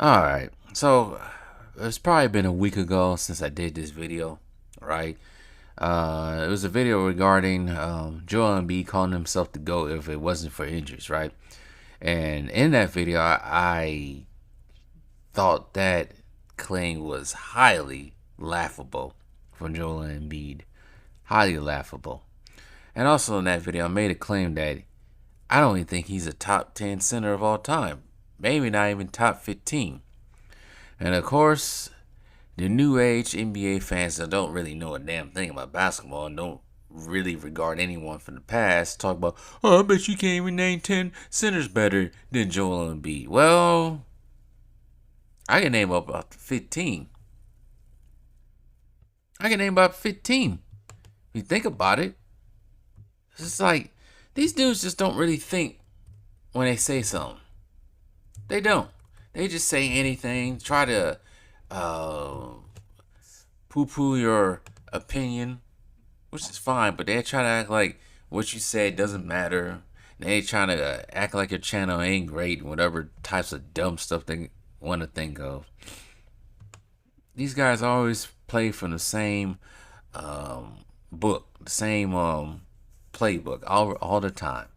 Alright, so it's probably been a week ago since I did this video, right? It was a video regarding Joel Embiid calling himself the GOAT if it wasn't for injuries, right? And in that video, I thought that claim was highly laughable from Joel Embiid. Highly laughable. And also in that video, I made a claim that I don't even think he's a top 10 center of all time. Maybe not even top 15. And of course, the new age NBA fans that don't really know a damn thing about basketball and don't really regard anyone from the past talk about, oh, I bet you can't even name 10 centers better than Joel Embiid. Well, I can name up about 15. I can name about 15. If you think about it, it's just like these dudes just don't really think when they say something. They don't. They just say anything, try to poo-poo your opinion, which is fine, but they're trying to act like what you said doesn't matter. They trying to act like your channel ain't great, whatever types of dumb stuff they want to think of. These guys always play from the same book, the same playbook all the time.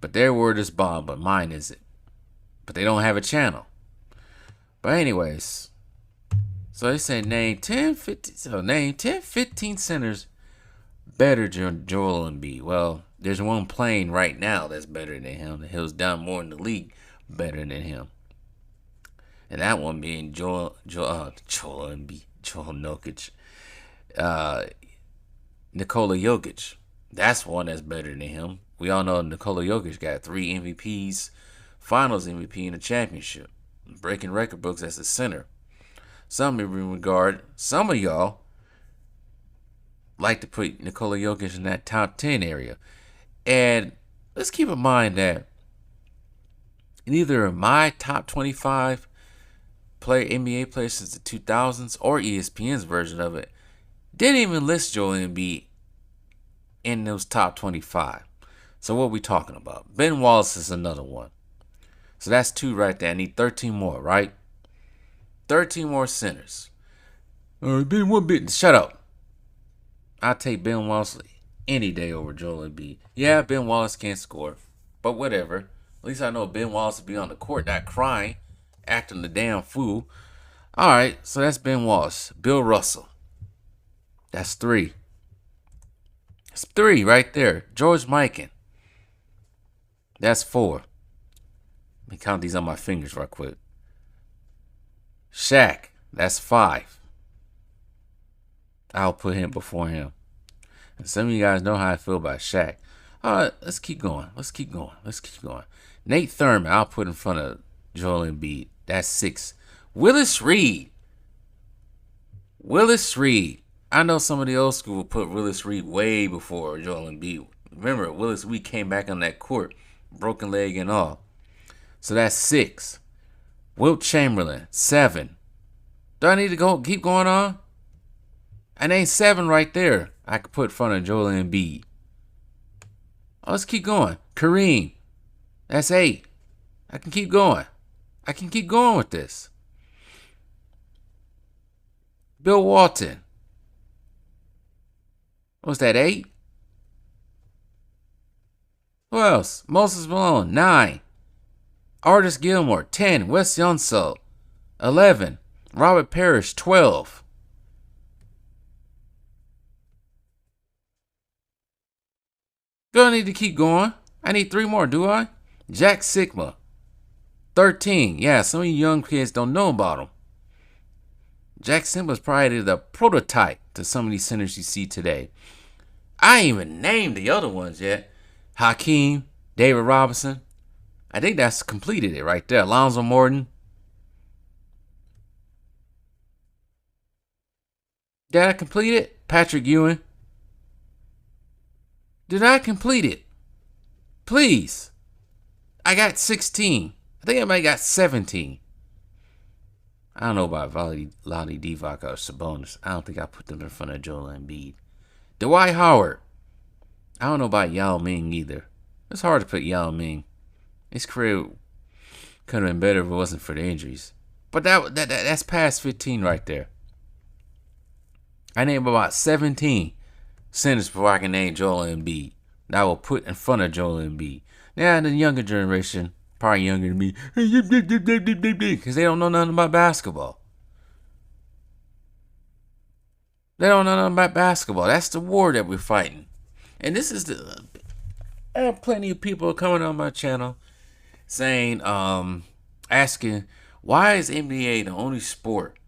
But their word is bond, but mine isn't. But they don't have a channel. But anyways, so they say name 10, 15, so name 10, 15 centers better than Joel Embiid. Well, there's one playing right now that's better than him. Who's done more in the league better than him. And that one being Joel Embiid, Joel Jokic, Nikola Jokic. That's one that's better than him. We all know Nikola Jokic got 3 MVPs, Finals MVP, and a championship, breaking record books as a center. Some of y'all like to put Nikola Jokic in that top 10 area. And let's keep in mind that neither my top 25 NBA players since the 2000s or ESPN's version of it didn't even list Joel Embiid in those top 25. So what are we talking about? Ben Wallace is another one. So that's 2 right there. I need 13 more, right? 13 more centers. All right, Ben, one bit. Shut up. I'll take Ben Wallace any day over Joel Embiid. Yeah, Ben Wallace can't score, but whatever. At least I know Ben Wallace will be on the court, not crying, acting the damn fool. All right, so that's Ben Wallace. Bill Russell. That's 3. That's 3 right there. George Mikan. That's 4. Let me count these on my fingers right quick. Shaq. That's 5. I'll put him before him. And some of you guys know how I feel about Shaq. All right, let's keep going. Nate Thurman, I'll put in front of Joel Embiid. That's 6. Willis Reed. I know some of the old school will put Willis Reed way before Joel Embiid. Remember, Willis Reed came back on that court, broken leg and all. So that's 6. Wilt Chamberlain, 7. Do I need to keep going on? I named 7 right there. I could put in front of Joel Embiid. Oh, let's keep going. Kareem, that's 8. I can keep going with this. Bill Walton. What's that, 8? Who else? Moses Malone, 9. Artis Gilmore, 10. Wes Unseld, 11. Robert Parrish, 12. Do I need to keep going? I need 3 more, do I? Jack Sigma, 13. Yeah, some of you young kids don't know about him. Jack Sigma's probably the prototype to some of these centers you see today. I ain't even named the other ones yet. Hakeem, David Robinson. I think that's completed it right there. Alonzo Morton. Did I complete it? Patrick Ewing. Did I complete it? Please. I got 16. I think I might got 17. I don't know about Vlade Divac or Sabonis. I don't think I put them in front of Joel Embiid. Dwight Howard. I don't know about Yao Ming either. It's hard to put Yao Ming. His career Could have been better if it wasn't for the injuries. But that's past 15 right there. I named about 17 centers before I can name Joel Embiid. That I will put in front of Joel Embiid. Now, the younger generation, probably younger than me, because they don't know nothing about basketball. They don't know nothing about basketball. That's the war that we're fighting. And this is the. I have plenty of people coming on my channel saying, asking, why is NBA the only sport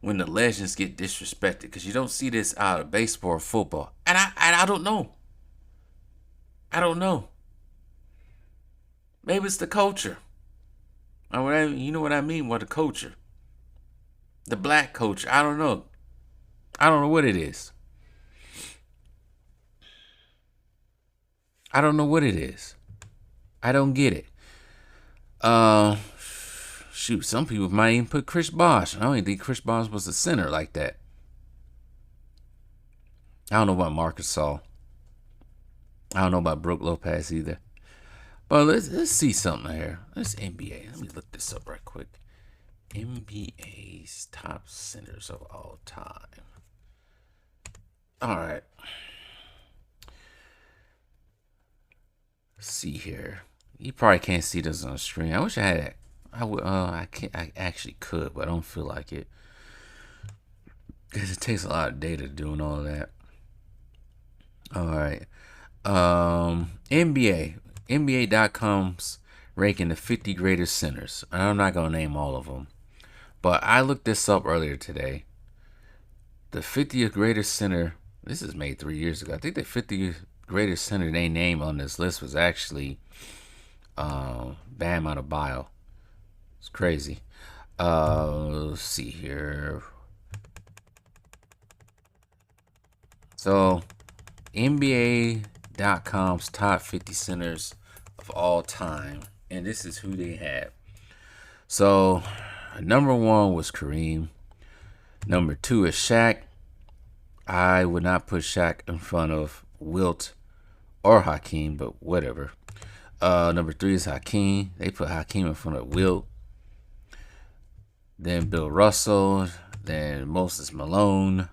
when the legends get disrespected? Because you don't see this out of baseball or football. And I don't know. I don't know. Maybe it's the culture. You know what I mean? What the culture? The black culture. I don't know. I don't know what it is. I don't know what it is. I don't get it. Shoot, some people might even put Chris Bosh. I don't even think Chris Bosh was a center like that. I don't know about Marcus Saul. I don't know about Brook Lopez either. But let's see something here. Let's NBA. Let me look this up right quick. NBA's top centers of all time. All right. Let's see here. You probably can't see this on the screen. I wish I had that. I would. I can't. I actually could, but I don't feel like it because it takes a lot of data doing all of that. All right. NBA.com's ranking the 50 greatest centers. I'm not gonna name all of them, but I looked this up earlier today. The 50th greatest center. This is made 3 years ago. I think the 50th greatest center they named on this list was actually Bam Adebayo. It's crazy. Let's see here. So NBA.com's top 50 centers of all time, and this is who they have. So number 1 was Kareem. Number 2 is Shaq. I would not put Shaq in front of Wilt or Hakeem, but whatever. Number 3 is Hakeem. They put Hakeem in front of Wilt. Then Bill Russell. Then Moses Malone.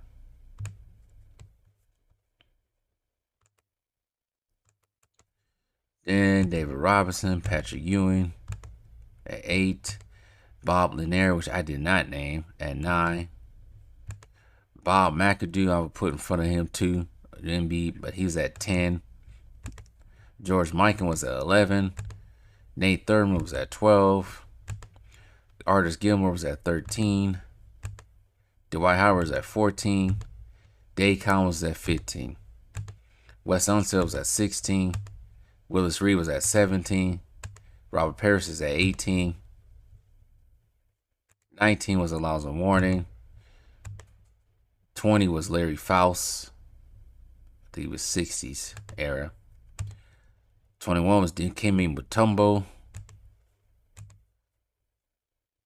Then David Robinson, Patrick Ewing at 8. Bob Lanier, which I did not name, at 9. Bob McAdoo, I would put in front of him too, Embiid, but he's at 10. George Mikan was at 11. Nate Thurman was at 12. Artis Gilmore was at 13. Dwight Howard was at 14. Dave Collins was at 15. Wes Unseld was at 16. Willis Reed was at 17. Robert Parrish is at 18. 19 was Alonzo Mourning. 20 was Larry Faust. I think he was 60s era. 21 was Dikembe Mutombo.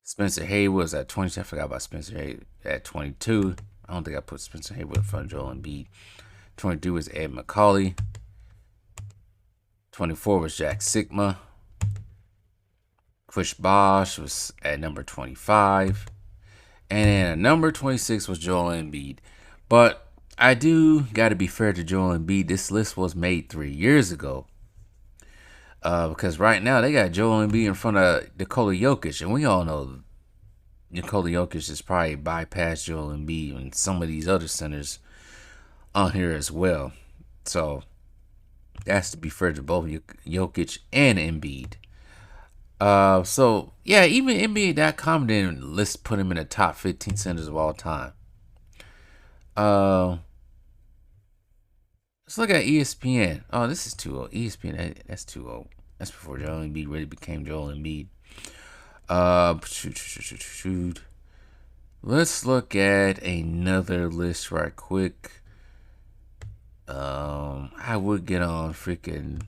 Spencer Haywood was at 20. I forgot about Spencer Haywood at 22. I don't think I put Spencer Haywood in front of Joel Embiid. 22 was Ed McCauley. 24 was Jack Sigma. Chris Bosh was at number 25. And then at number 26 was Joel Embiid. But I do got to be fair to Joel Embiid. This list was made 3 years ago. Because right now they got Joel Embiid in front of Nikola Jokic. And we all know Nikola Jokic has probably bypassed Joel Embiid and some of these other centers on here as well. So that's to be fair to both Jokic and Embiid. So yeah, even NBA.com didn't put him in the top 15 centers of all time. Let's look at ESPN. Oh, this is too old. ESPN, that's too old. That's before Joel Embiid really became Joel Embiid. Let's look at another list right quick. I would get on freaking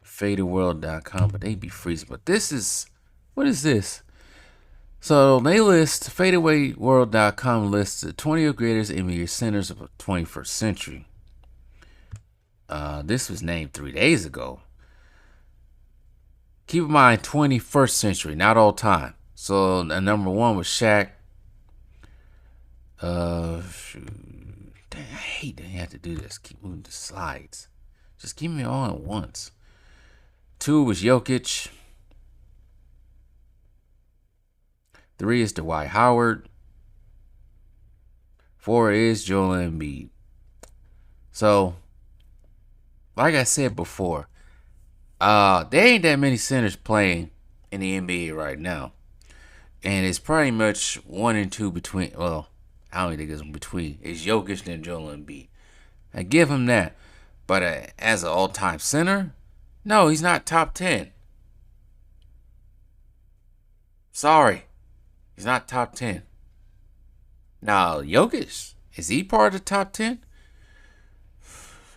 fadeworld.com, but they be freezing. But this is, what is this? So they list, fadeawayworld.com lists the 20 greatest NBA centers of the 21st century. This was named 3 days ago. Keep in mind, 21st century, not all time. So number one was Shaq. Shoot. Dang, I hate that you have to do this. Keep moving the slides. Just give me all at once. 2 was Jokic. 3 is Dwight Howard. 4 is Joel Embiid. So, like I said before, there ain't that many centers playing in the NBA right now. And it's pretty much 1 and 2 between. Well, I don't think it's between. It's Jokic and Joel Embiid. I give him that. But as an all-time center, no, he's not top 10. Sorry. He's not top 10. Now, Jokic, is he part of the top 10?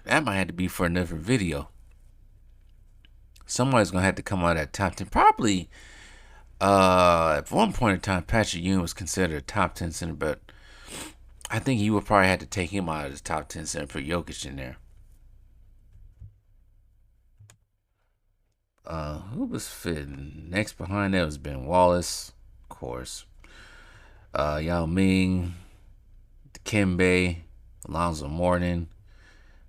That might have to be for another video. Somebody's going to have to come out of that top 10. Probably, at one point in time, Patrick Ewing was considered a top 10 center, but I think you would probably have to take him out of the top 10 center, put Jokic in there. Who was fitting? Next behind that was Ben Wallace, of course. Yao Ming, Dikembe, Alonzo Mourning.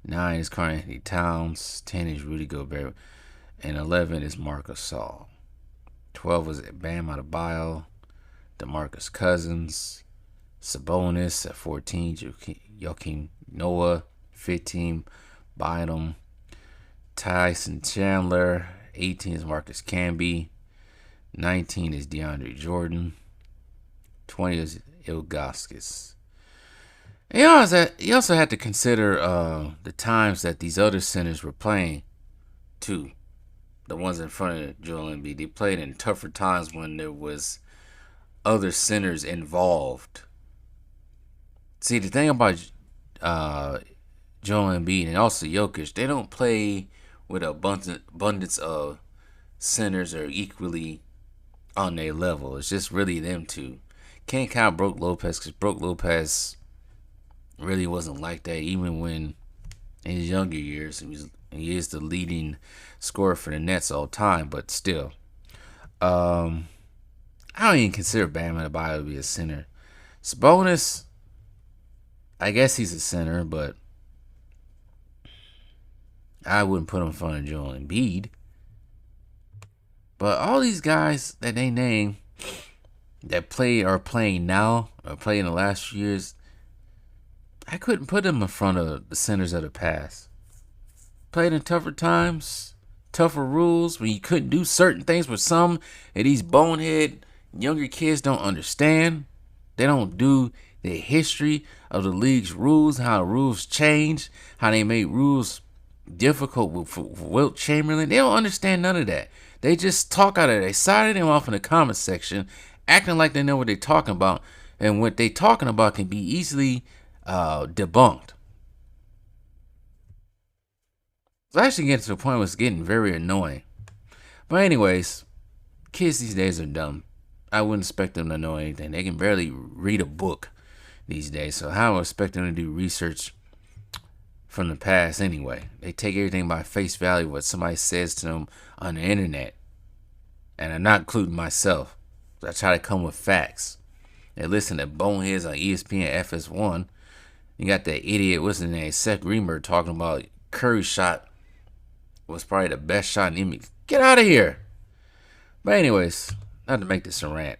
9 is Karl Anthony Towns. 10 is Rudy Gobert. And 11 is Marc Gasol. 12 was Bam Adebayo, DeMarcus Cousins, Sabonis at 14, Joakim Noah, 15, Bynum, Tyson Chandler, 18 is Marcus Camby, 19 is DeAndre Jordan, 20 is Ilgauskas. And you also had to consider the times that these other centers were playing, too. The ones in front of Joel Embiid. They played in tougher times when there was other centers involved. See, the thing about Joel Embiid and also Jokic, they don't play with an abundance of centers or equally on their level. It's just really them two. Can't count Brook Lopez because Brook Lopez really wasn't like that even when in his younger years. He is the leading scorer for the Nets all time, but still. I don't even consider Bam Adebayo to be a center. Sabonis, I guess he's a center, but I wouldn't put him in front of Joel Embiid. But all these guys that they name that are playing now or play in the last few years, I couldn't put them in front of the centers of the past. Played in tougher times, tougher rules, when you couldn't do certain things with some of these bonehead younger kids don't understand. They don't do the history of the league's rules, how rules change, how they made rules difficult with Wilt Chamberlain. They don't understand none of that. They just talk out of their side of them off in the comment section, acting like they know what they're talking about, and what they're talking about can be easily debunked. So actually getting to the point where it's getting very annoying. But anyways, kids these days are dumb. I wouldn't expect them to know anything. They can barely read a book these days. So how would I expect them to do research from the past anyway? They take everything by face value, what somebody says to them on the internet. And I'm not including myself. So I try to come with facts. They listen to boneheads on ESPN FS1. You got that idiot, what's his name, Seth Greenberg, talking about Curry's shot was probably the best shot in the NBA. Get out of here. But anyways, not to make this a rant.